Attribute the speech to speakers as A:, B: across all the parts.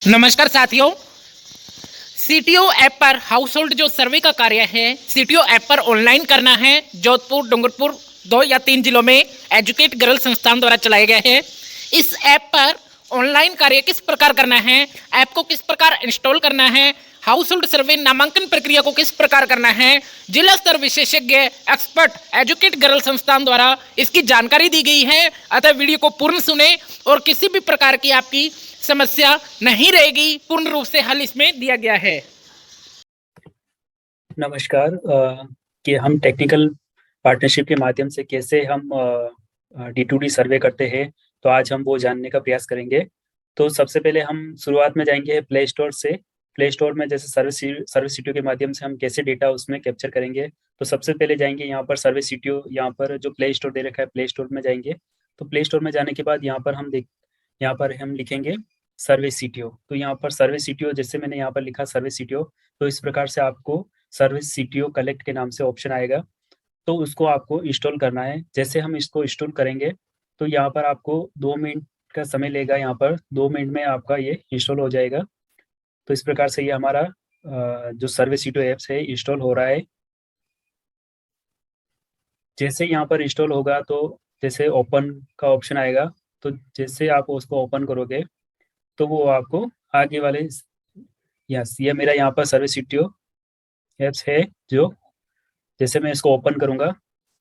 A: नमस्कार साथियों। CTO app पर हाउस होल्ड जो सर्वे का कार्य है सीटीओ ऐप पर ऑनलाइन करना है। जोधपुर डूंगरपुर 2 या 3 जिलों में एजुकेट गर्ल संस्थान द्वारा चलाए गए हैं। इस ऐप पर ऑनलाइन कार्य किस प्रकार करना है, ऐप को किस प्रकार इंस्टॉल करना है, हाउस होल्ड सर्वे नामांकन प्रक्रिया को किस प्रकार करना है, जिला स्तर विशेषज्ञ एक्सपर्ट एजुकेट गर्ल संस्थान द्वारा इसकी जानकारी दी गई है। अतः वीडियो को पूर्ण सुने और किसी भी प्रकार की आपकी समस्या नहीं रहेगी, पूर्ण रूप से हल इसमें दिया गया है।
B: नमस्कार। कि हम टेक्निकल पार्टनरशिप के माध्यम से कैसे हम D2D सर्वे करते हैं, तो आज हम वो जानने का प्रयास करेंगे। तो सबसे पहले हम शुरुआत में जाएंगे प्ले स्टोर से। प्ले स्टोर में जैसे सर्विस सीटीओ के माध्यम से हम कैसे डेटा उसमें कैप्चर करेंगे, तो सबसे पहले जाएंगे यहाँ पर सर्विस सीटीओ, यहाँ पर जो प्ले स्टोर दे रखा है प्ले स्टोर में जाएंगे। तो प्ले स्टोर में जाने के बाद यहाँ पर हम लिखेंगे सर्विस सीटीओ। तो यहाँ पर सर्विस सीटीओ, जैसे मैंने यहाँ पर लिखा सर्विस सीटीओ, तो इस प्रकार से आपको सर्विस सीटीओ कलेक्ट के नाम से ऑप्शन आएगा। तो उसको आपको इंस्टॉल करना है। जैसे हम इसको इंस्टॉल करेंगे तो यहाँ पर आपको 2 मिनट का समय लेगा। यहाँ पर 2 मिनट में आपका ये इंस्टॉल हो जाएगा। तो इस प्रकार से ये हमारा जो सर्विस सीटीओ ऐप्स है इंस्टॉल हो रहा है। जैसे यहाँ पर इंस्टॉल होगा तो जैसे ओपन का ऑप्शन आएगा, तो जैसे आप उसको ओपन करोगे तो वो आपको आगे वाले, यस, ये मेरा यहाँ पर सर्विस सीटीओ ऐप्स है। जो जैसे मैं इसको ओपन करूंगा,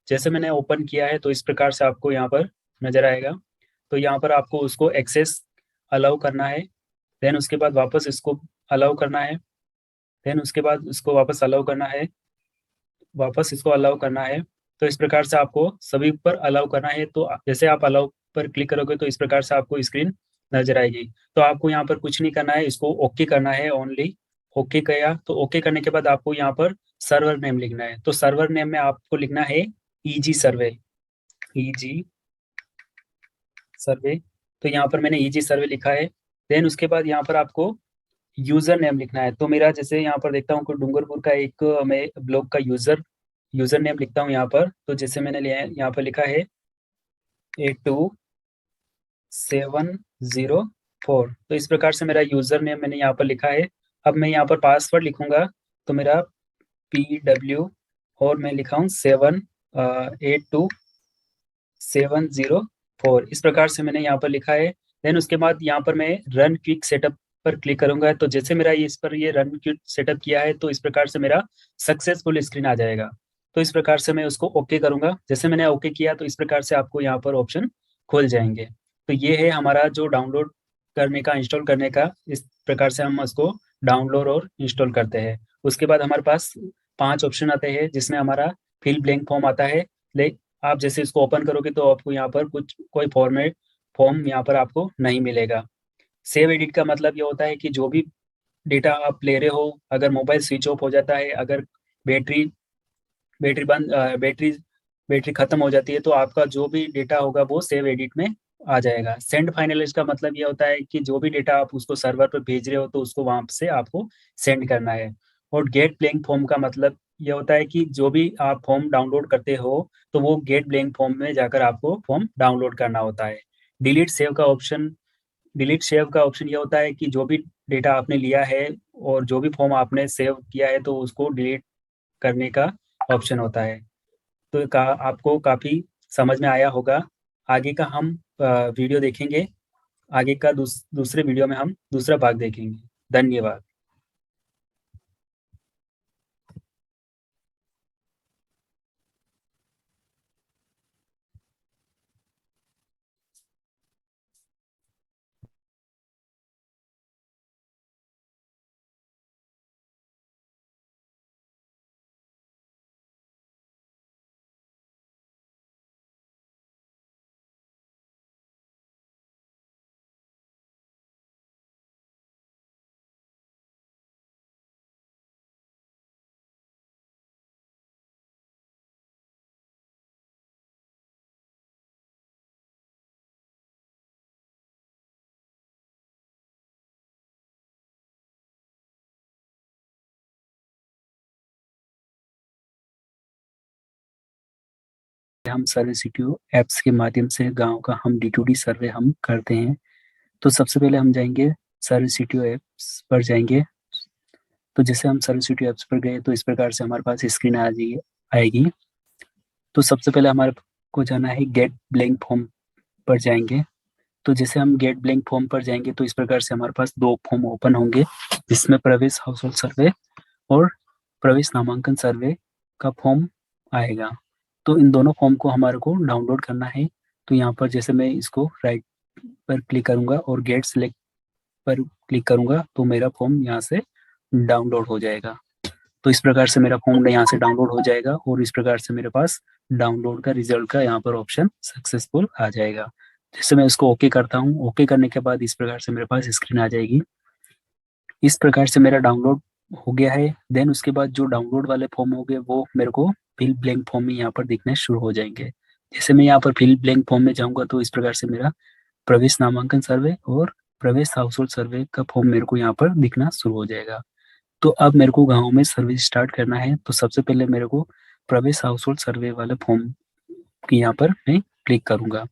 B: जैसे मैंने ओपन किया है तो इस प्रकार से आपको यहाँ पर नजर आएगा। तो यहाँ पर आपको उसको एक्सेस अलाउ करना है, देन उसके बाद वापस इसको अलाउ करना है, देन उसके बाद इसको वापस अलाउ करना है, वापस इसको अलाउ करना है। तो इस प्रकार से आपको सभी पर अलाउ करना है। तो जैसे आप अलाउ पर क्लिक करोगे तो इस प्रकार से आपको स्क्रीन नजर आएगी। तो आपको यहाँ पर कुछ नहीं करना है, इसको ओके करना है ओनली। ओके किया तो ओके करने के बाद आपको यहाँ पर सर्वर नेम लिखना है। तो सर्वर नेम में आपको लिखना है ईजी सर्वे, ईजी सर्वे। तो यहाँ पर मैंने ईजी सर्वे लिखा है। देन उसके बाद यहाँ पर आपको यूजर नेम लिखना है। तो मेरा जैसे यहाँ पर देखता हूँ कि डूंगरपुर का एक मैं ब्लॉग का यूजर नेम लिखता हूँ यहाँ पर। तो जैसे मैंने लिया है, यहाँ पर लिखा है 82704। तो इस प्रकार से मेरा यूजर नेम मैंने यहाँ पर लिखा है। अब मैं यहाँ पर पासवर्ड लिखूंगा, तो मेरा PW और मैं लिखा हूँ 782704। इस प्रकार से मैंने यहाँ पर लिखा है। देन उसके बाद यहाँ पर मैं रन क्विक सेटअप पर क्लिक करूंगा। तो जैसे मेरा इस पर ये रन क्विक सेटअप किया है तो इस प्रकार से मेरा सक्सेसफुल स्क्रीन आ जाएगा। तो इस प्रकार से मैं उसको ओके करूंगा। जैसे मैंने ओके किया तो इस प्रकार से आपको यहाँ पर ऑप्शन खुल जाएंगे। तो ये है हमारा जो डाउनलोड करने का, इंस्टॉल करने का। इस प्रकार से हम उसको डाउनलोड और इंस्टॉल करते हैं। उसके बाद हमारे पास 5 ऑप्शन आते हैं जिसमें हमारा फिल ब्लैंक फॉर्म आता है। ले आप जैसे इसको ओपन करोगे तो आपको यहाँ पर कोई फॉर्म यहाँ पर आपको नहीं मिलेगा। सेव एडिट का मतलब ये होता है कि जो भी डेटा आप ले रहे हो, अगर मोबाइल स्विच ऑफ हो जाता है, अगर बैटरी बैटरी बंद बैटरी खत्म हो जाती है, तो आपका जो भी डेटा होगा वो सेव एडिट में आ जाएगा। सेंड फाइनलाइज का मतलब ये होता है कि जो भी डेटा आप उसको सर्वर पर भेज रहे हो तो उसको वहां से आपको सेंड करना है। और गेट ब्लैंक फॉर्म का मतलब ये होता है कि जो भी आप फॉर्म डाउनलोड करते हो तो वो गेट ब्लैंक फॉर्म में जाकर आपको फॉर्म डाउनलोड करना होता है। डिलीट सेव का ऑप्शन डिलीट सेव का ऑप्शन ये होता है कि जो भी डेटा आपने लिया है और जो भी फॉर्म आपने सेव किया है तो उसको डिलीट करने का ऑप्शन होता है। तो आपको काफ़ी समझ में आया होगा। आगे का हम वीडियो देखेंगे। आगे का दूसरे वीडियो में हम दूसरा भाग देखेंगे। धन्यवाद। हम सर्विस सीटीओ ऐप्स के माध्यम से गांव का हम D2D सर्वे हम करते हैं। तो सबसे पहले हम जाएंगे सर्विस सिटी ऐप्स पर जाएंगे। तो जैसे हम सर्विस सिटी ऐप्स पर गए तो इस प्रकार से हमारे पास स्क्रीन आएगी। तो सबसे पहले हमारे को जाना है गेट ब्लैंक फॉर्म पर जाएंगे। तो जैसे हम गेट ब्लैंक फॉर्म पर जाएंगे तो इस प्रकार से हमारे पास दो फॉर्म ओपन होंगे, जिसमें प्रवेश हाउस होल्ड सर्वे और प्रवेश नामांकन सर्वे का फॉर्म आएगा। तो इन दोनों फॉर्म को हमारे को डाउनलोड करना है। तो यहाँ पर जैसे मैं इसको राइट पर क्लिक करूंगा और गेट सिलेक्ट पर क्लिक करूंगा तो मेरा फॉर्म यहाँ से डाउनलोड हो जाएगा। तो इस प्रकार से मेरा फॉर्म यहाँ से डाउनलोड हो जाएगा और इस प्रकार से मेरे पास डाउनलोड का रिजल्ट का यहाँ पर ऑप्शन सक्सेसफुल आ जाएगा। जैसे मैं इसको ओके करता हूँ, ओके करने के बाद इस प्रकार से मेरे पास स्क्रीन आ जाएगी। इस प्रकार से मेरा डाउनलोड हो गया है। देन उसके बाद जो डाउनलोड वाले फॉर्म हो गए वो मेरे को फिल ब्लैंक फॉर्म में यहाँ पर दिखने शुरू हो जाएंगे। जैसे मैं यहाँ पर फिल ब्लैंक फॉर्म में जाऊंगा तो इस प्रकार से मेरा प्रवेश नामांकन सर्वे और प्रवेश हाउस होल्ड सर्वे का फॉर्म मेरे को यहाँ पर दिखना शुरू हो जाएगा। तो अब मेरे को गाँव में सर्विस स्टार्ट करना है। तो सबसे पहले मेरे को प्रवेश हाउस होल्ड सर्वे वाले फॉर्म की यहाँ पर मैं क्लिक करूंगा।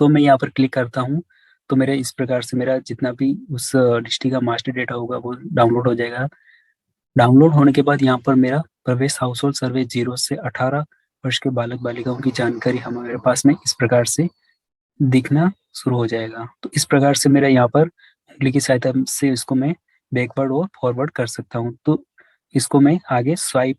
B: तो मैं यहाँ पर क्लिक करता हूँ तो मेरे इस प्रकार से मेरा जितना भी उस डिस्ट्रिक्ट का मास्टर डेटा होगा वो डाउनलोड हो जाएगा। डाउनलोड होने के बाद यहाँ पर मेरा प्रवेश हाउस होल्ड सर्वे 0 से 18 वर्ष के बालक बालिकाओं की जानकारी हमारे पास में इस प्रकार से दिखना शुरू हो जाएगा। तो इस प्रकार से मेरा यहाँ पर उंगली की सहायता से इसको मैं बैकवर्ड और फॉरवर्ड कर सकता हूँ। तो इसको मैं आगे स्वाइप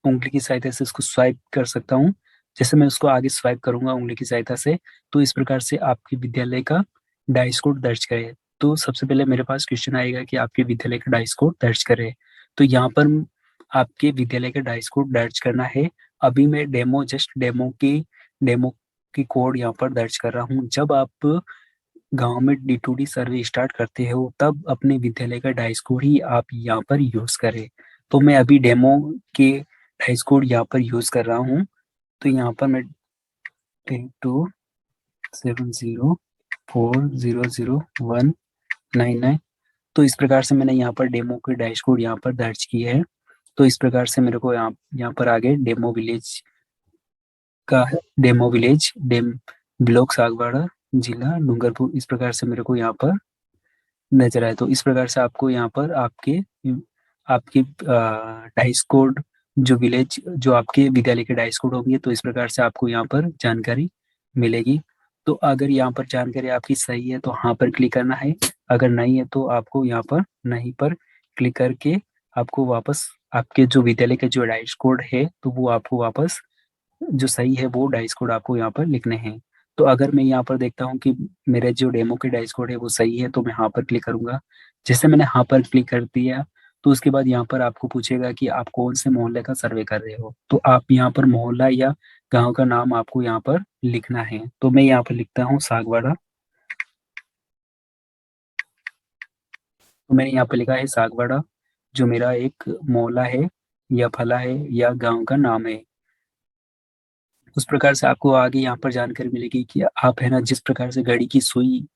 B: उंगली की सहायता से इसको स्वाइप कर सकता हूँ। जैसे मैं उसको आगे स्वाइप करूंगा उंगली की सहायता से तो इस प्रकार से आपके विद्यालय का डाइस कोड दर्ज करें। तो सबसे पहले मेरे पास क्वेश्चन आएगा कि आपके विद्यालय का डाइस कोड दर्ज करें। तो यहाँ पर आपके विद्यालय का डाइस कोड दर्ज करना है। अभी मैं डेमो की कोड यहाँ पर दर्ज कर रहा हूँ। जब आप गांव में D2D सर्वे स्टार्ट करते हो तब अपने विद्यालय का डाइस कोड ही आप यहाँ पर यूज करें। तो मैं अभी डेमो के डाइस कोड यहाँ पर यूज कर रहा हूँ। तो यहाँ पर मैं 8270400199 तो इस प्रकार से मैंने यहाँ पर डेमो के डाइस कोड यहाँ पर दर्ज किए हैं। तो इस प्रकार से मेरे को यहाँ पर आगे डेमो विलेज ब्लॉक सागवाड़ा जिला डूंगरपुर इस प्रकार से मेरे को यहाँ पर नजर आए। तो इस प्रकार से आपको यहाँ पर आपके आपके डाइस कोड जो आपके विद्यालय के डाइस कोड होंगे तो इस प्रकार से आपको यहाँ पर जानकारी मिलेगी। तो अगर यहाँ पर जानकारी आपकी सही है तो हाँ पर क्लिक करना है, अगर नहीं है तो आपको यहाँ पर नहीं पर क्लिक करके आपको वापस आपके जो विद्यालय के जो डाइस कोड है तो वो आपको वापस जो सही है वो डाइस कोड आपको यहाँ पर लिखने हैं। तो अगर मैं यहाँ पर देखता हूँ कि मेरे जो डेमो के डाइस कोड है वो सही है तो मैं हाँ पर क्लिक करूंगा। जैसे मैंने हाँ पर क्लिक कर दिया तो उसके बाद यहाँ पर आपको पूछेगा कि आप कौन से मोहल्ले का सर्वे कर रहे हो। तो आप यहाँ पर मोहल्ला या गांव का नाम आपको यहाँ पर लिखना है। तो मैं यहाँ पर लिखता हूँ सागवाड़ा। तो मैंने यहाँ पर लिखा है सागवाड़ा जो मेरा एक मोहल्ला है या फला है या गांव का नाम है। उस प्रकार से आपको आगे यहाँ पर जानकारी मिलेगी कि आप है ना जिस प्रकार से घड़ी की सुई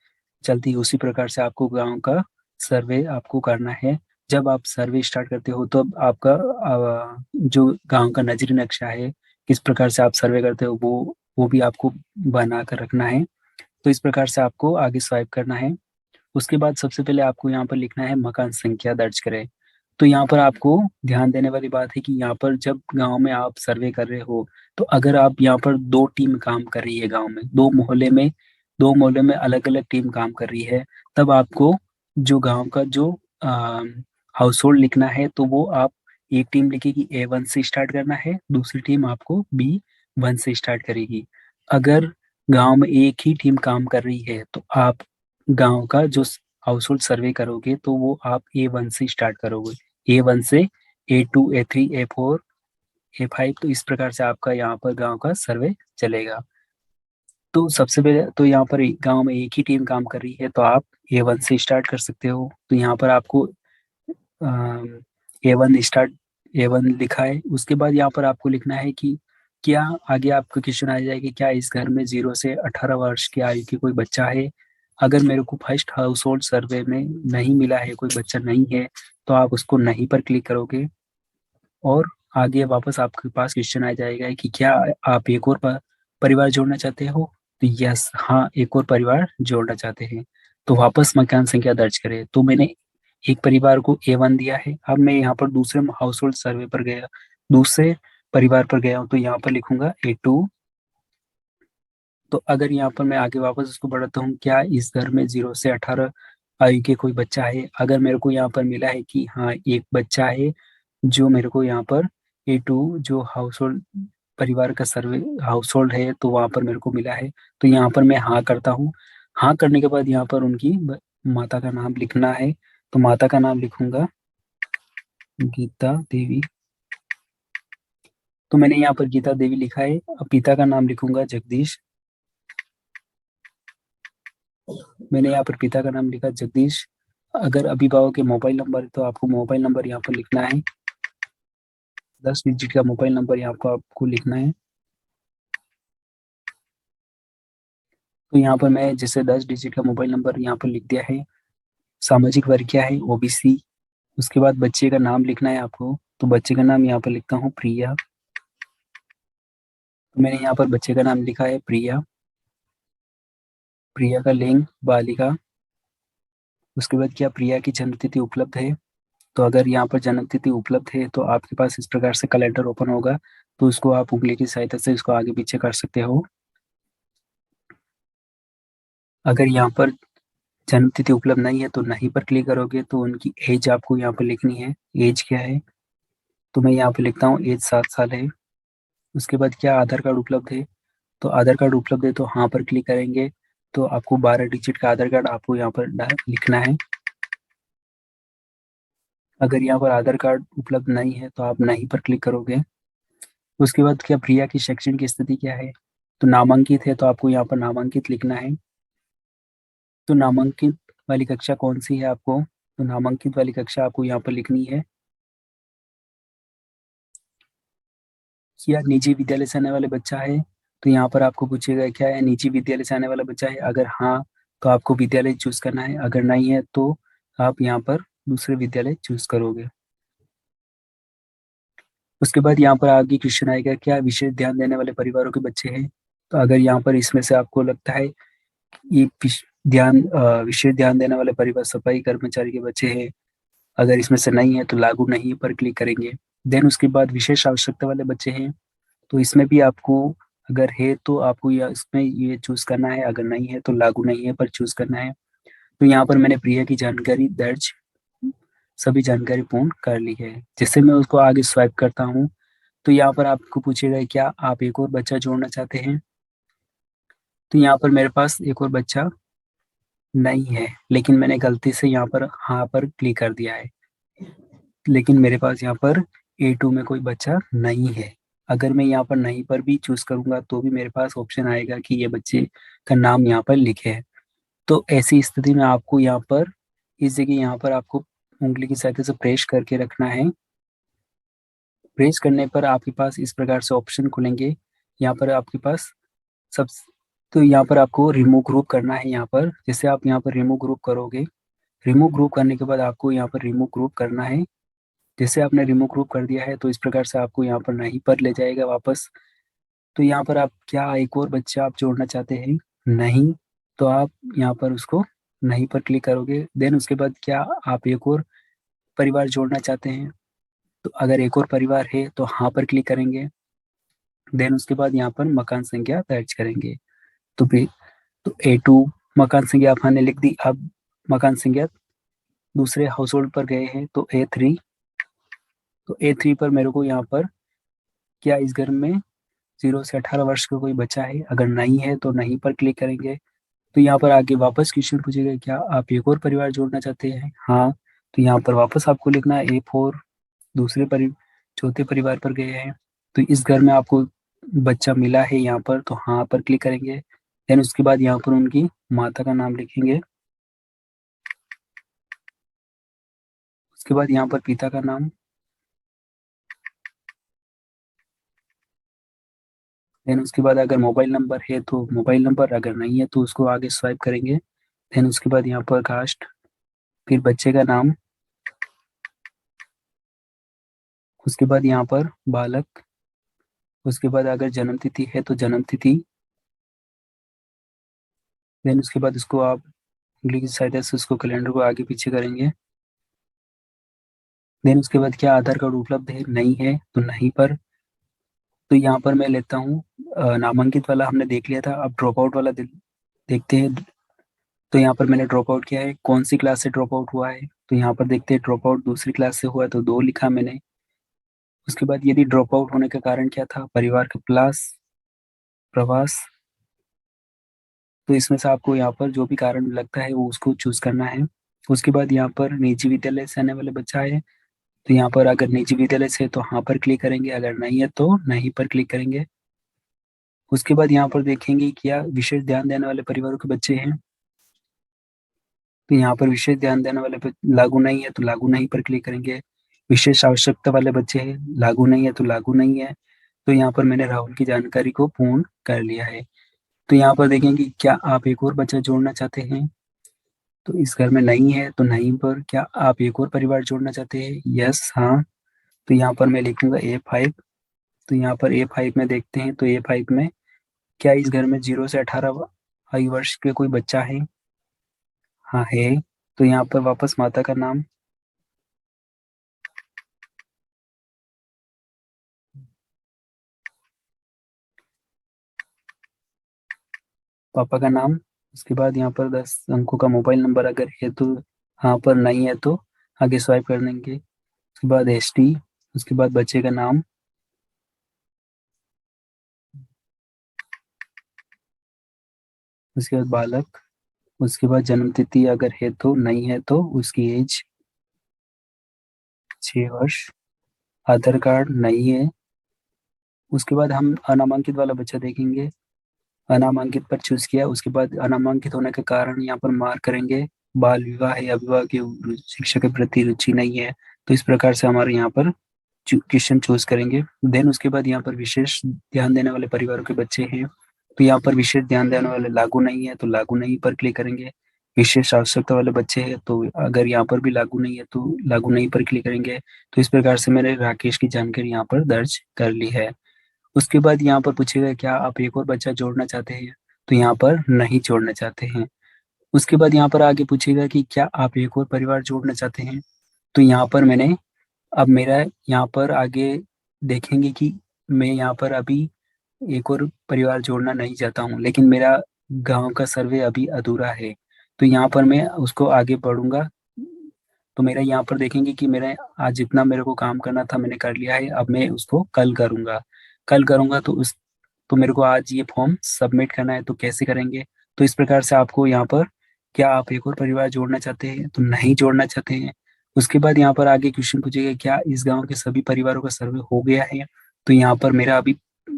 B: चलती है उसी प्रकार से आपको गांव का सर्वे आपको करना है। जब आप सर्वे स्टार्ट करते हो तो आपका जो गांव का नजरी नक्शा है किस प्रकार से आप सर्वे करते हो वो भी आपको बना कर रखना है। तो इस प्रकार से आपको आगे स्वाइप करना है। उसके बाद सबसे पहले आपको यहाँ पर लिखना है मकान संख्या दर्ज करें। तो यहाँ पर आपको ध्यान देने वाली बात है कि यहाँ पर जब गांव में आप सर्वे कर रहे हो तो अगर आप यहाँ पर दो टीम काम कर रही है गांव में दो मोहल्ले में अलग अलग टीम काम कर रही है तब आपको जो गांव का जो हाउस होल्ड लिखना है तो वो आप एक टीम लिखेगी A1 से स्टार्ट करना है, दूसरी टीम आपको B1 से स्टार्ट करेगी। अगर गांव में एक ही टीम काम कर रही है तो आप गांव का जो हाउस होल्ड सर्वे करोगे तो वो आप A1 से स्टार्ट करोगे, A1 से A2 A3 A4 A5 तो इस प्रकार से आपका यहाँ पर गांव का सर्वे चलेगा। तो सबसे पहले तो यहाँ पर गांव में एक ही टीम काम कर रही है तो आप A1 से स्टार्ट कर सकते हो। तो यहाँ पर आपको A1 लिखा है। उसके बाद यहाँ पर आपको लिखना है कि क्या आगे आपको क्वेश्चन आ जाएगा कि क्या इस घर में 0 से 18 वर्ष की आयु की कोई बच्चा है। अगर मेरे को फर्स्ट हाउस होल्ड सर्वे में नहीं मिला है, कोई बच्चा नहीं है तो आप उसको नहीं पर क्लिक करोगे और आगे वापस आपके पास क्वेश्चन आ जाएगा कि क्या आप एक और परिवार जोड़ना चाहते हो। तो यस हाँ एक और परिवार जोड़ना चाहते हैं। तो वापस मकान संख्या दर्ज करें। तो मैंने एक परिवार को A1 दिया है। अब मैं यहाँ पर दूसरे हाउस होल्ड सर्वे पर गया, दूसरे परिवार पर गया हूँ, तो यहाँ पर लिखूंगा A2। तो अगर यहाँ पर मैं आगे वापस उसको बढ़ाता हूँ, क्या इस घर में 0 से 18 आयु के कोई बच्चा है? अगर मेरे को यहाँ पर मिला है कि हाँ एक बच्चा है, जो मेरे को यहाँ पर A2 जो हाउस होल्ड परिवार का सर्वे हाउस होल्ड है, तो वहां पर मेरे को मिला है। तो यहाँ पर मैं हाँ करता हूँ। हाँ करने के बाद यहाँ पर उनकी माता का नाम लिखना है। तो माता का नाम लिखूंगा गीता देवी। तो मैंने यहाँ पर गीता देवी लिखा है। अब पिता का नाम लिखूंगा जगदीश। मैंने यहाँ पर पिता का नाम लिखा जगदीश। अगर अभिभावक के मोबाइल नंबर है तो आपको मोबाइल नंबर यहाँ पर लिखना है। 10 डिजिट का मोबाइल नंबर यहाँ पर आपको लिखना है। तो यहाँ पर मैं जैसे 10 डिजिट का मोबाइल नंबर यहाँ पर लिख दिया है। सामाजिक वर्ग क्या है? OBC। उसके बाद बच्चे का नाम लिखना है आपको। तो बच्चे का नाम यहाँ पर लिखता हूँ प्रिया। तो मैंने यहाँ पर बच्चे का नाम लिखा है प्रिया। प्रिया का लिंग बालिका। उसके बाद क्या प्रिया की जन्म तिथि उपलब्ध है? तो अगर यहाँ पर जन्म तिथि उपलब्ध है तो आपके पास इस प्रकार से कैलेंडर ओपन होगा, तो उसको आप उंगली की सहायता से इसको आगे पीछे कर सकते हो। अगर यहाँ पर जन्म तिथि उपलब्ध नहीं है तो नहीं पर क्लिक करोगे, तो उनकी एज आपको यहाँ पर लिखनी है। एज क्या है? तो मैं यहाँ पे लिखता हूँ एज 7 साल है। उसके बाद क्या आधार कार्ड उपलब्ध है? तो आधार कार्ड उपलब्ध है तो हाँ पर क्लिक करेंगे। तो आपको 12 डिजिट का आधार कार्ड आपको यहाँ पर लिखना है। अगर यहाँ पर आधार कार्ड उपलब्ध नहीं है तो आप नहीं पर क्लिक करोगे। उसके बाद क्या प्रिया की शैक्षणिक स्थिति क्या है? तो नामांकित है तो आपको यहाँ पर नामांकित लिखना है। तो नामांकित वाली कक्षा कौन सी है आपको? तो नामांकित वाली कक्षा आपको यहाँ पर लिखनी है। क्या निजी विद्यालय से आने वाले बच्चा है? तो यहाँ पर आपको पूछेगा क्या है निजी विद्यालय से आने वाला बच्चा है। अगर हाँ तो आपको विद्यालय चूज करना है, अगर नहीं है तो आप यहाँ पर दूसरे विद्यालय चूज करोगे। उसके बाद यहाँ पर आगे क्वेश्चन आएगा क्या विशेष ध्यान देने वाले परिवारों के बच्चे हैं? तो अगर यहाँ पर इसमें से आपको लगता है ये विशेष ध्यान देने वाले परिवार सफाई कर्मचारी के बच्चे हैं, अगर इसमें से नहीं है तो लागू नहीं पर क्लिक करेंगे। देन उसके बाद विशेष आवश्यकता वाले बच्चे हैं, तो इसमें भी आपको अगर है तो आपको इसमें ये चूज करना है, अगर नहीं है तो लागू नहीं है पर चूज करना है। तो यहाँ पर मैंने प्रिया की जानकारी दर्ज सभी जानकारी पूर्ण कर ली है। जैसे मैं उसको आगे स्वाइप करता हूँ, तो यहाँ पर आपको पूछेगा क्या आप एक और बच्चा जोड़ना चाहते हैं? तो यहाँ पर मेरे पास एक और बच्चा नहीं है, लेकिन मैंने गलती से यहाँ पर हाँ पर क्लिक कर दिया है। लेकिन मेरे पास यहाँ पर A2 में कोई बच्चा नहीं है। अगर मैं यहाँ पर नहीं पर भी चूज करूंगा तो भी मेरे पास ऑप्शन आएगा कि ये बच्चे का नाम यहाँ पर लिखे है। तो ऐसी स्थिति में आपको यहाँ पर इस जगह यहाँ पर आपको उंगली की सहायता से प्रेस करके रखना है। प्रेस करने पर आपके पास इस प्रकार से ऑप्शन खुलेंगे। यहाँ पर आपके पास सब तो यहाँ पर आपको रिमूव ग्रुप करना है। यहाँ पर जैसे आप यहाँ पर रिमूव ग्रुप करोगे, रिमूव ग्रुप करने के बाद आपको यहाँ पर रिमूव ग्रुप करना है। जैसे आपने रिमूव ग्रुप कर दिया है तो इस प्रकार से आपको यहाँ पर नहीं पर ले जाएगा वापस। तो यहाँ पर आप क्या एक और बच्चा आप जोड़ना चाहते हैं? नहीं। तो आप यहाँ पर उसको नहीं पर क्लिक करोगे। देन उसके बाद क्या आप एक और परिवार जोड़ना चाहते हैं? तो अगर एक और परिवार है तो हाँ पर क्लिक करेंगे। देन उसके बाद यहाँ पर मकान संख्या दर्ज करेंगे। तो फिर तो A2 मकान संख्या आपने लिख दी। अब मकान संख्या दूसरे हाउस होल्ड पर गए हैं तो A3। तो A3 पर मेरे को यहाँ पर क्या इस घर में 0 से 18 वर्ष का कोई बच्चा है? अगर नहीं है तो नहीं पर क्लिक करेंगे। तो यहाँ पर आगे वापस क्वेश्चन पूछेगा क्या आप एक और परिवार जोड़ना चाहते हैं? हाँ। तो यहाँ पर वापस आपको लिखना है A4। चौथे परिवार पर गए हैं, तो इस घर में आपको बच्चा मिला है यहाँ पर, तो हाँ पर क्लिक करेंगे। देन उसके बाद यहाँ पर उनकी माता का नाम लिखेंगे। उसके बाद यहाँ पर पिता का नाम। देन उसके बाद अगर मोबाइल नंबर है तो मोबाइल नंबर, अगर नहीं है तो उसको आगे स्वाइप करेंगे। देन उसके बाद यहाँ पर कास्ट, फिर बच्चे का नाम, उसके बाद यहाँ पर बालक, उसके बाद अगर जन्म तिथि है तो जन्म तिथि। देन उसके बाद इसको आप उंगली की सहायता से उसको कैलेंडर को आगे पीछे करेंगे। देन उसके बाद क्या आधार कार्ड उपलब्ध है, नहीं है तो नहीं पर। तो यहाँ पर मैं लेता हूँ नामांकित वाला हमने देख लिया था, अब ड्रॉप आउट वाला देखते हैं। तो यहाँ पर मैंने ड्रॉप आउट किया है, कौन सी क्लास से ड्रॉप आउट हुआ है, तो यहाँ पर देखते हैं ड्रॉप आउट दूसरी क्लास से हुआ है तो 2 लिखा मैंने। उसके बाद यदि ड्रॉप आउट होने का कारण क्या था, परिवार का प्रवास, तो इसमें से आपको यहाँ पर जो भी कारण लगता है वो उसको चूज करना है। उसके बाद यहाँ पर निजी विद्यालय से आने वाले बच्चा है, तो यहाँ पर अगर निजी विद्यालय से है तो हाँ पर क्लिक करेंगे, अगर नहीं है तो नहीं पर क्लिक करेंगे। उसके बाद यहाँ पर देखेंगे क्या विशेष ध्यान देने वाले परिवारों के बच्चे हैं, तो यहाँ पर विशेष ध्यान देने वाले पे लागू नहीं है तो लागू नहीं पर क्लिक करेंगे। विशेष आवश्यकता वाले बच्चे हैं, लागू नहीं है तो लागू नहीं है। तो यहाँ पर मैंने राहुल की जानकारी को पूर्ण कर लिया है। तो यहाँ पर देखेंगे क्या आप एक और बच्चा जोड़ना चाहते हैं, तो इस घर में नहीं है तो नहीं पर। क्या आप एक और परिवार जोड़ना चाहते हैं, यस हाँ। तो यहाँ पर मैं लिखूंगा A5। तो यहाँ पर A5 में देखते हैं, तो A5 में क्या इस घर में 0 से 18 आयु वर्ष के कोई बच्चा है, हाँ है। तो यहाँ पर वापस माता का नाम, पापा का नाम, उसके बाद यहाँ पर 10 अंकों का मोबाइल नंबर अगर है तो हाँ पर, नहीं है तो आगे स्वाइप कर देंगे। उसके बाद ST, उसके बाद बच्चे का नाम, उसके बाद बालक, उसके बाद जन्म तिथि अगर है तो, नहीं है तो उसकी एज 6 वर्ष, आधार कार्ड नहीं है। उसके बाद हम अनामांकित वाला बच्चा देखेंगे, अनामांकित पर चूज किया, उसके बाद अनामांकित होने के कारण यहाँ पर मार्क करेंगे, बाल विवाह है, अविवाह की शिक्षा के प्रति रुचि नहीं है। तो इस प्रकार से हमारे यहाँ पर क्वेश्चन चूज करेंगे। देन उसके बाद यहाँ पर विशेष ध्यान देने वाले परिवारों के बच्चे हैं, तो यहाँ पर विशेष ध्यान देने वाले लागू नहीं है तो लागू नहीं पर क्लिक करेंगे। विशेष आवश्यकता वाले बच्चे हैं, तो अगर यहाँ पर भी लागू नहीं है तो लागू नहीं पर क्लिक करेंगे। तो इस प्रकार से मैंने राकेश की जानकारी यहाँ पर दर्ज कर ली है। उसके बाद यहाँ पर पूछेगा क्या आप एक और बच्चा जोड़ना चाहते हैं, तो यहाँ पर नहीं जोड़ना चाहते हैं। उसके बाद यहाँ पर आगे पूछेगा कि क्या आप एक और परिवार जोड़ना चाहते हैं, तो यहाँ पर मैंने, अब मेरा यहाँ पर आगे देखेंगे कि मैं यहाँ पर अभी एक और परिवार जोड़ना नहीं चाहता हूँ, लेकिन मेरा गांव का सर्वे अभी अधूरा है, तो यहाँ पर मैं उसको आगे बढ़ूंगा। तो मेरा यहाँ पर देखेंगे कि मेरा आज जितना मेरे को काम करना था मैंने कर लिया है, अब मैं उसको कल करूंगा तो मेरे को आज ये फॉर्म सबमिट करना है, तो कैसे करेंगे। तो इस प्रकार से आपको यहाँ पर, क्या आप एक और परिवार जोड़ना चाहते हैं, तो नहीं जोड़ना चाहते हैं। उसके बाद यहाँ पर आगे क्वेश्चन पूछेगा क्या इस गांव के सभी परिवारों का सर्वे हो गया है, तो यहाँ पर मेरा अभी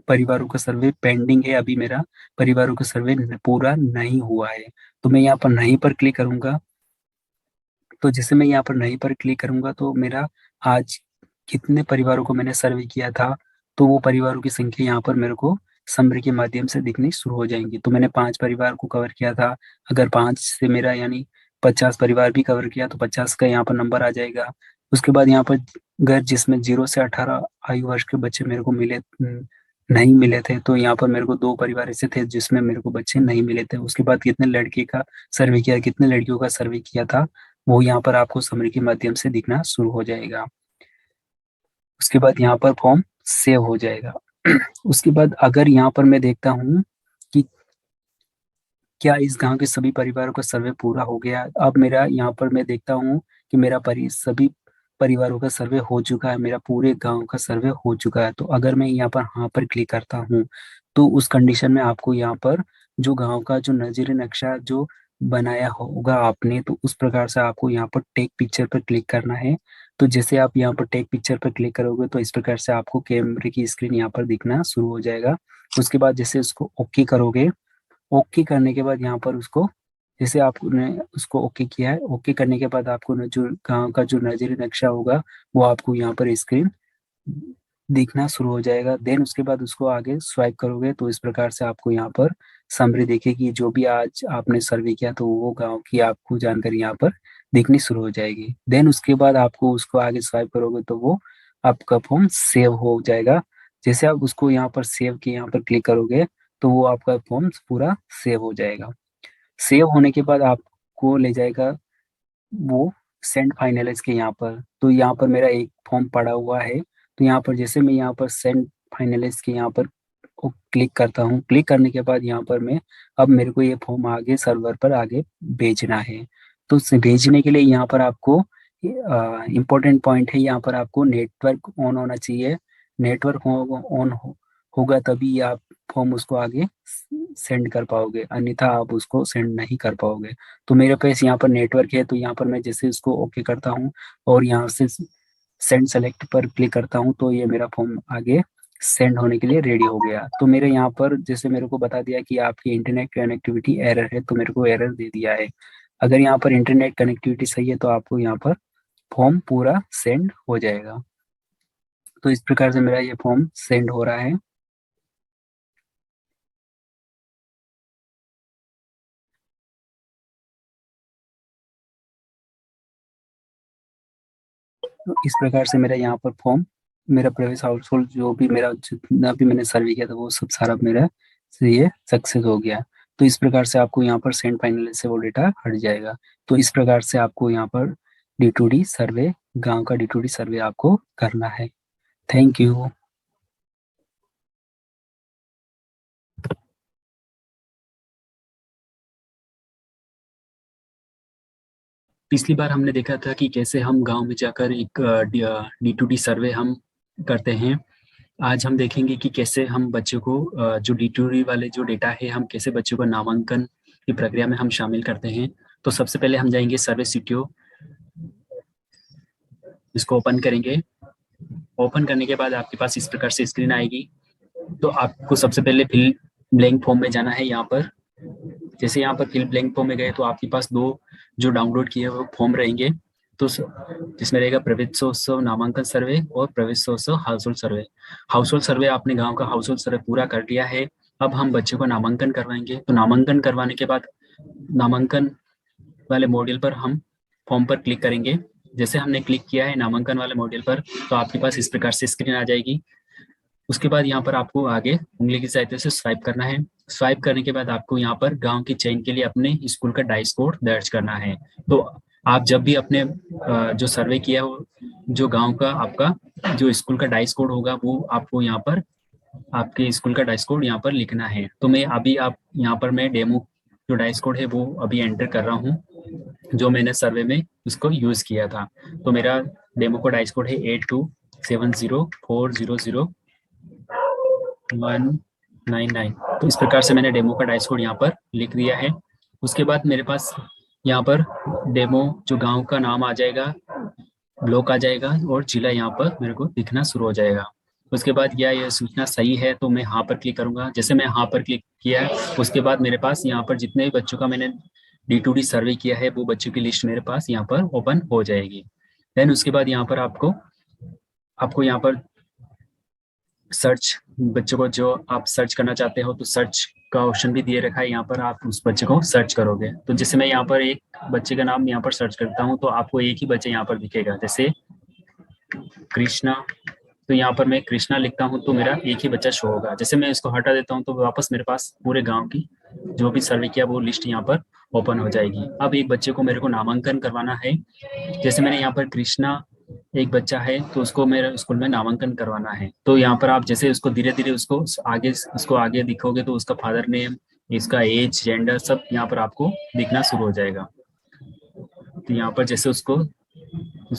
B: परिवारों का सर्वे पेंडिंग है, अभी मेरा परिवारों का सर्वे पूरा नहीं हुआ है। तो मैं यहाँ पर नहीं पर क्लिक करूंगा। तो जैसे मैं यहाँ पर नहीं पर क्लिक करूंगा तो मेरा आज कितने परिवारों को मैंने सर्वे किया था, तो वो परिवारों की संख्या यहाँ पर मेरे को समरी के माध्यम से दिखनी शुरू हो जाएंगी। तो मैंने 5 परिवार को कवर किया था, अगर 5 से मेरा यानी 50 परिवार भी कवर किया तो 50 का यहाँ पर नंबर आ जाएगा। उसके बाद यहाँ पर घर जिसमें 0 से 18 आयु वर्ष के बच्चे मेरे को नहीं मिले थे, तो यहाँ पर मेरे को 2 परिवार ऐसे थे जिसमें मेरे को बच्चे नहीं मिले थे। उसके बाद कितने लड़के का सर्वे किया, कितने लड़कियों का सर्वे किया था, वो यहाँ पर आपको समरी के माध्यम से दिखना शुरू हो जाएगा। उसके बाद यहाँ पर फॉर्म सेव हो जाएगा। उसके बाद अगर यहाँ पर मैं देखता हूँ कि क्या इस गांव के सभी परिवारों का सर्वे पूरा हो गया, अब मेरा यहाँ पर मैं देखता हूँ कि मेरा सभी परिवारों का सर्वे हो चुका है, मेरा पूरे गांव का सर्वे हो चुका है। तो अगर मैं यहाँ पर हाँ पर क्लिक करता हूँ तो उस कंडीशन में आपको यहाँ पर जो गांव का जो नजरी नक्शा जो बनाया होगा आपने, तो उस प्रकार से आपको यहाँ पर टेक पिक्चर पर क्लिक करना है। तो जैसे आप यहाँ पर टेक पिक्चर पर क्लिक करोगे तो इस प्रकार से आपको कैमरे की स्क्रीन यहाँ पर दिखना शुरू हो जाएगा। उसके बाद जैसे उसको ओके करोगे, ओके करने के बाद यहाँ पर उसको, जैसे आपने उसको ओके किया है, ओके करने के बाद आपको जो गांव का जो नजरी नक्शा होगा वो आपको यहाँ पर स्क्रीन दिखना शुरू हो जाएगा। देन उसके बाद उसको आगे स्वाइप करोगे तो इस प्रकार से आपको यहाँ पर समरी दिखेगी, जो भी आज आपने सर्वे किया तो वो गांव की आपको जानकारी यहाँ पर दिखनी शुरू हो जाएगी। देन उसके बाद आपको उसको आगे स्वाइप करोगे तो वो आपका फॉर्म सेव हो जाएगा। जैसे आप उसको यहाँ पर सेव के यहाँ पर क्लिक करोगे तो वो आपका फॉर्म पूरा सेव हो जाएगा। सेव होने के बाद आप आपको ले जाएगा वो सेंड फाइनलाइज के यहाँ पर। तो यहाँ पर मेरा एक फॉर्म पड़ा हुआ है, तो यहाँ पर जैसे मैं यहाँ पर सेंड फाइनलाइज के यहाँ पर क्लिक करता हूँ, क्लिक करने के बाद यहाँ पर मैं अब मेरे को ये फॉर्म आगे सर्वर पर आगे भेजना है। तो उसे भेजने के लिए यहाँ पर आपको इम्पोर्टेंट पॉइंट है, यहाँ पर आपको नेटवर्क ऑन होना चाहिए। नेटवर्क ऑन होगा तभी आप फॉर्म उसको आगे सेंड कर पाओगे, अन्यथा आप उसको सेंड नहीं कर पाओगे। तो मेरे पास यहाँ पर नेटवर्क है, तो यहाँ पर मैं जैसे उसको ओके करता हूँ और यहाँ से सेंड सेलेक्ट पर क्लिक करता हूँ, तो ये मेरा फॉर्म आगे सेंड होने के लिए रेडी हो गया। तो मेरे यहाँ पर जैसे मेरे को बता दिया कि आपकी इंटरनेट कनेक्टिविटी एरर है, तो मेरे को एरर दे दिया है। अगर यहाँ पर इंटरनेट कनेक्टिविटी सही है तो आपको यहाँ पर फॉर्म पूरा सेंड हो जाएगा। तो इस प्रकार से मेरा ये फॉर्म सेंड हो रहा है। तो इस प्रकार से मेरा यहाँ पर फॉर्म, मेरा प्रवेश हाउस होल्ड जो भी मेरा जितना भी मैंने सर्वे किया था वो सब सारा मेरा से ये सक्सेस हो गया। तो इस प्रकार से आपको यहाँ पर सेंड फाइनल से वो डेटा हट जाएगा। तो इस प्रकार से आपको यहाँ पर D2D सर्वे, गांव का D2D सर्वे आपको करना है। Thank you. पिछली बार हमने देखा था कि कैसे हम गांव में जाकर एक D2D सर्वे हम करते हैं। आज हम देखेंगे कि कैसे हम बच्चों को जो D2D वाले जो डेटा है हम कैसे बच्चों को नामांकन की प्रक्रिया में हम शामिल करते हैं। तो सबसे पहले हम जाएंगे सर्वे सीटीओ, इसको ओपन करेंगे। ओपन करने के बाद आपके पास इस प्रकार से स्क्रीन आएगी। तो आपको सबसे पहले फिल ब्लैंक फॉर्म में जाना है। यहाँ पर जैसे यहाँ पर फिल ब्लैंक फॉर्म में गए तो आपके पास दो जो डाउनलोड किए वो फॉर्म रहेंगे। तो जिसमें रहेगा प्रवेशोत्सव नामांकन सर्वे और प्रवेशोत्सव हाउस होल्ड सर्वे। हाउस होल्ड सर्वे आपने गांव का हाउस होल्ड सर्वे पूरा कर लिया है। अब हम बच्चों को नामांकन करवाएंगे। तो नामांकन करवाने के बाद नामांकन वाले मॉड्यूल पर हम फॉर्म पर क्लिक करेंगे। जैसे हमने क्लिक किया है नामांकन वाले मॉड्यूल पर तो आपके पास इस प्रकार से स्क्रीन आ जाएगी। उसके बाद यहाँ पर आपको आगे उंगली की सहायता से स्वाइप करना है। स्वाइप करने के बाद आपको यहाँ पर गांव की चयन के लिए अपने स्कूल का डाइस कोड दर्ज करना है। तो आप जब भी अपने जो सर्वे किया हो जो गांव का आपका जो स्कूल का डाइस कोड होगा वो आपको यहाँ पर आपके स्कूल का डाइस कोड यहाँ पर लिखना है। तो मैं अभी आप यहाँ पर मैं डेमो जो डाइस कोड है वो अभी एंटर कर रहा हूँ जो मैंने सर्वे में उसको यूज किया था। तो मेरा डेमो का डाइस कोड है 8270400199। तो इस प्रकार से मैंने डेमो का डाइस कोड यहाँ पर लिख दिया है। उसके बाद मेरे पास यहाँ पर डेमो जो गांव का नाम आ जाएगा, ब्लॉक आ जाएगा और जिला यहाँ पर मेरे को दिखना शुरू हो जाएगा। उसके बाद यह सूचना सही है तो मैं हाँ पर क्लिक करूंगा। जैसे मैं हाँ पर क्लिक किया है उसके बाद मेरे पास यहाँ पर जितने भी बच्चों का मैंने D2D सर्वे किया है वो बच्चों की लिस्ट मेरे पास यहाँ पर ओपन हो जाएगी। देन उसके बाद यहाँ पर आपको यहाँ पर सर्च बच्चों को जो आप सर्च करना चाहते हो तो सर्च का ऑप्शन भी दिए रखा है। यहाँ पर आप उस बच्चे को सर्च करोगे। तो जैसे मैं यहाँ पर एक बच्चे का नाम यहाँ पर सर्च करता हूँ तो आपको एक ही बच्चा यहाँ पर दिखेगा, जैसे कृष्णा। तो यहाँ पर मैं कृष्णा लिखता हूँ तो मेरा एक ही बच्चा शो होगा। जैसे मैं इसको हटा देता हूँ तो वापस मेरे पास पूरे गांव की जो भी सर्वे किया वो लिस्ट यहाँ पर ओपन हो जाएगी। अब एक बच्चे को मेरे को नामांकन करवाना है। जैसे मैंने यहाँ पर कृष्णा एक बच्चा है तो उसको मेरे स्कूल में नामांकन करवाना है। तो यहाँ पर आप जैसे उसको धीरे धीरे उसको आगे दिखोगे तो उसका फादर नेम, इसका एज, जेंडर सब यहाँ पर आपको दिखना शुरू हो जाएगा। तो यहाँ पर जैसे उसको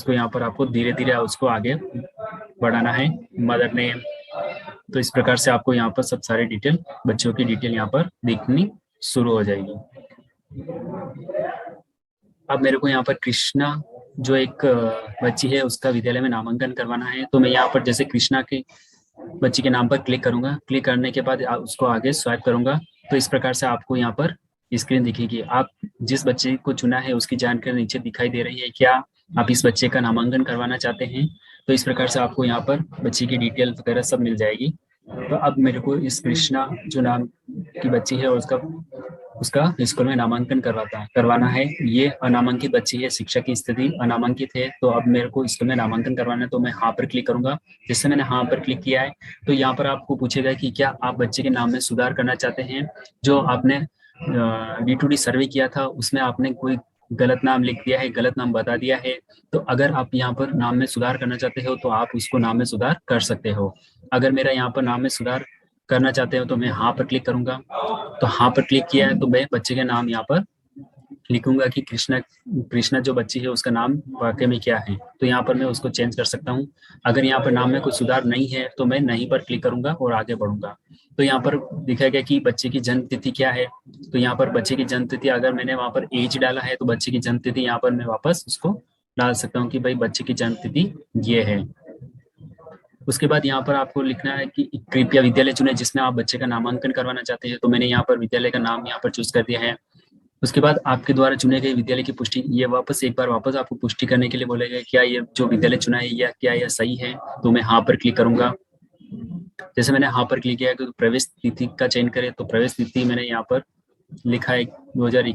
B: यहाँ पर आपको धीरे धीरे उसको आगे बढ़ाना है, मदर नेम। तो इस प्रकार से आपको यहाँ पर सब सारे डिटेल बच्चों की डिटेल यहाँ पर दिखनी शुरू हो जाएगी। अब मेरे को यहाँ पर कृष्णा जो एक बच्ची है उसका विद्यालय में नामांकन करवाना है। तो मैं यहाँ पर जैसे कृष्णा के बच्ची के नाम पर क्लिक करूंगा। क्लिक करने के बाद उसको आगे स्वाइप करूंगा तो इस प्रकार से आपको यहाँ पर स्क्रीन दिखेगी। आप जिस बच्चे को चुना है उसकी जानकारी नीचे दिखाई दे रही है। क्या आप इस बच्चे का नामांकन करवाना चाहते हैं? तो इस प्रकार से आपको यहाँ पर बच्चे की डिटेल वगैरह सब मिल जाएगी। तो अब मेरे को इस कृष्णा जो नाम की बच्ची है उसका स्कूल में नामांकन करवाना है। ये अनामांकित बच्ची है, शिक्षा की स्थिति अनामांकित है। तो अब मेरे को स्कूल में नामांकन करवाना है तो मैं हाँ पर क्लिक करूंगा। जैसे मैंने हाँ पर क्लिक किया है तो यहाँ पर आपको पूछेगा कि क्या आप बच्चे के नाम में सुधार करना चाहते हैं। जो आपने D2D सर्वे किया था, उसमें आपने कोई गलत नाम लिख दिया है, गलत नाम बता दिया है, तो अगर आप यहाँ पर नाम में सुधार करना चाहते हो तो आप उसको नाम में सुधार कर सकते हो। अगर मेरा यहाँ पर नाम में सुधार करना चाहते हो तो मैं हाँ पर क्लिक करूंगा। तो हाँ पर क्लिक किया है तो मैं बच्चे का नाम यहाँ पर लिखूंगा कि कृष्णा, कृष्णा जो बच्ची है उसका नाम वाकई में क्या है, तो यहाँ पर मैं उसको चेंज कर सकता हूँ। अगर यहाँ पर नाम में कुछ सुधार नहीं है तो मैं नहीं पर क्लिक करूंगा और आगे बढ़ूंगा। तो यहाँ पर दिखाया गया कि बच्चे की जन्म तिथि क्या है, तो यहाँ पर बच्चे की जन्म तिथि, अगर मैंने वहाँ पर एज डाला है तो बच्चे की जन्म तिथि यहाँ पर मैं वापस उसको डाल सकता हूँ कि भाई बच्चे की जन्म तिथि ये है। उसके बाद यहाँ पर आपको लिखना है कि कृपया विद्यालय चुने जिसमें आप बच्चे का नामांकन करवाना चाहते हैं, तो मैंने यहाँ पर विद्यालय का नाम यहाँ पर चूज कर दिया है। उसके बाद आपके द्वारा चुने गए विद्यालय की पुष्टि, ये वापस एक बार वापस आपको पुष्टि करने के लिए बोलेगा क्या ये जो विद्यालय चुना है या क्या यह सही है, तो मैं हाँ पर क्लिक करूंगा। जैसे मैंने हाँ पर क्लिक किया तो प्रवेश तिथि का चयन करें, तो प्रवेश तिथि मैंने यहाँ पर लिखा है 2000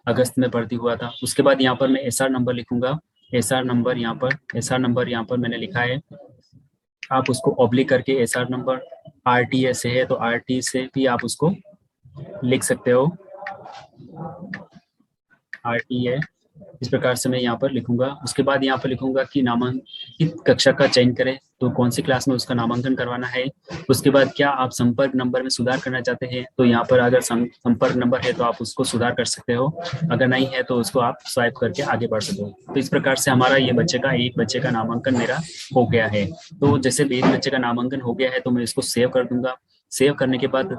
B: अगस्त में भर्ती हुआ था। उसके बाद यहाँ पर मैं एसआर नंबर लिखूंगा, एसआर नंबर यहाँ पर मैंने लिखा है, आप उसको ऑब्लिक करके एसआर नंबर आरटीए से है तो आरटी से भी आप उसको लिख सकते हो, आरटीए इस प्रकार से मैं यहाँ पर लिखूंगा। उसके बाद यहाँ पर लिखूंगा कि नामांकित कक्षा का चयन करें, तो कौन सी क्लास में उसका नामांकन करवाना है। उसके बाद क्या आप संपर्क नंबर में सुधार करना चाहते हैं, तो यहाँ पर अगर संपर्क नंबर है तो आप उसको सुधार कर सकते हो, अगर नहीं है तो उसको आप स्वाइप करके आगे बढ़ सकते हो। तो इस प्रकार से हमारा ये एक बच्चे का नामांकन मेरा हो गया है। तो जैसे एक बच्चे का नामांकन हो गया है तो मैं इसको सेव कर दूंगा। सेव करने के बाद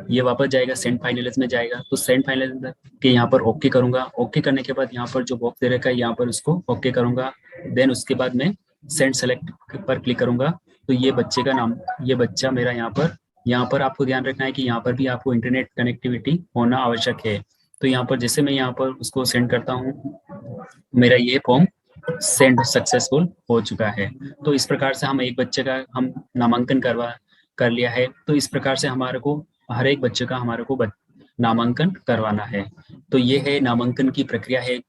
B: ये वापस जाएगा सेंड फाइनल्स में जाएगा, तो सेंड फाइनल के यहाँ पर ओके करूंगा। ओके करने के बाद यहाँ पर जो बॉक्स दे रखा है यहाँ पर उसको ओके करूंगा। देन उसके बाद मैं सेंड सेलेक्ट पर क्लिक करूंगा। तो ये बच्चे का नाम, ये बच्चा मेरा यहाँ पर आपको ध्यान रखना है कि यहाँ पर भी आपको इंटरनेट कनेक्टिविटी होना आवश्यक है। तो यहाँ पर जैसे मैं यहाँ पर उसको सेंड करता हूँ, मेरा ये फॉर्म सेंड सक्सेसफुल हो चुका है। तो इस प्रकार से हम एक बच्चे का हम नामांकन कर लिया है। तो इस प्रकार से हमारे को हर एक बच्चे का हमारे को नामांकन करवाना है। तो ये है नामांकन की प्रक्रिया है,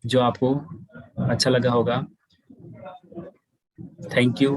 B: जो आपको अच्छा लगा होगा। Thank you.